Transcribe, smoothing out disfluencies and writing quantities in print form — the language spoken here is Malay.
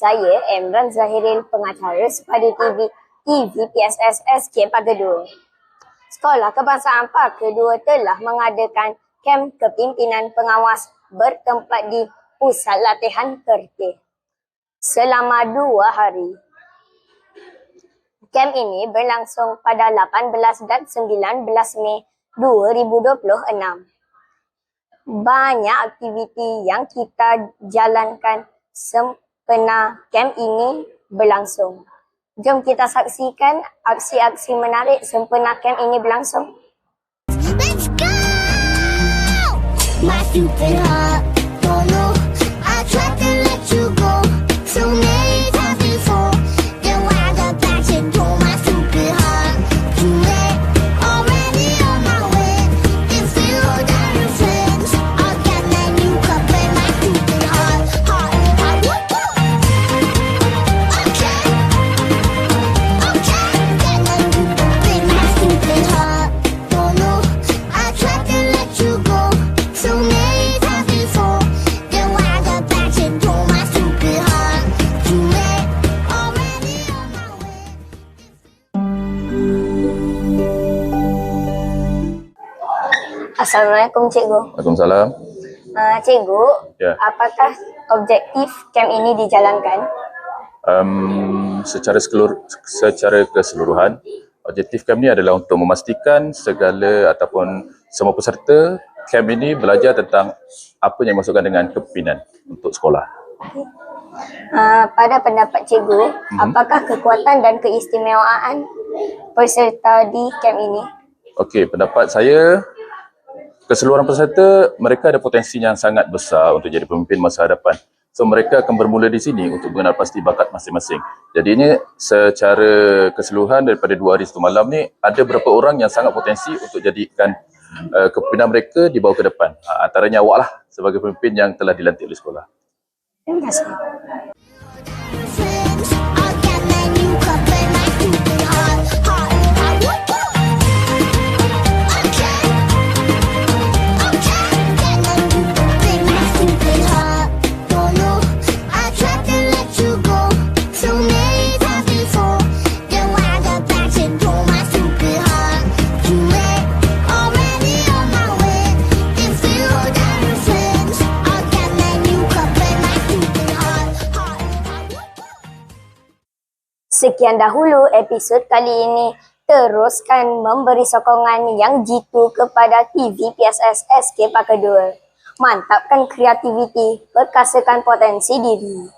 Saya Emran Zahiril, pengacara Sepadi TV PSS SK Pakedua. Sekolah Kebangsaan Pakedua telah mengadakan kem kepimpinan pengawas bertempat di Pusat Latihan Kertih selama 2 hari. Kem ini berlangsung pada 18 dan 19 Mei 2026. Banyak aktiviti yang kita jalankan sempena kem ini berlangsung. Jom kita saksikan aksi-aksi menarik sempena kem ini berlangsung. Let's go! My stupid heart, don't know. I tried to let you go so many times before. Then why the passion told my stupid heart? Too late, already on my way. If you hold down your friends, I'll get that new cup in my stupid heart. Okay, get that new cup in my stupid heart. Don't know, I tried to let you go so many times before. Then why the passion told my stupid heart? Too late, already on my way. Assalamualaikum Cikgu. Waalaikumsalam. Cikgu, Ya. apakah objektif kem ini dijalankan? Secara keseluruhan, objektif kem ini adalah untuk memastikan segala ataupun semua peserta kem ini belajar tentang apa yang dimaksudkan dengan kepimpinan untuk sekolah. Pada pendapat Cikgu, apakah kekuatan dan keistimewaan peserta di kem ini? Okey, pendapat saya, keseluruhan peserta mereka ada potensi yang sangat besar untuk jadi pemimpin masa hadapan. So mereka akan bermula di sini untuk mengenal pasti bakat masing-masing. Jadi ini secara keseluruhan daripada 2 hari 1 malam ni ada beberapa orang yang sangat potensi untuk jadikan kepimpinan mereka dibawa ke depan. Antaranya awak lah sebagai pemimpin yang telah dilantik oleh sekolah. Terima kasih. Friends, I'll get that new cup in my stupid heart. Okay, get that new cup in my stupid heart. Don't know, I tried to let you go so many times before. Then why the passion told my stupid heart? Too late, already on my way. If you hold down your friends, I'll get that new cup in my stupid heart. Sekian dahulu episod kali ini. Teruskan memberi sokongan yang jitu kepada TV PSS SK Pakedua. Mantapkan kreativiti, perkasakan potensi diri.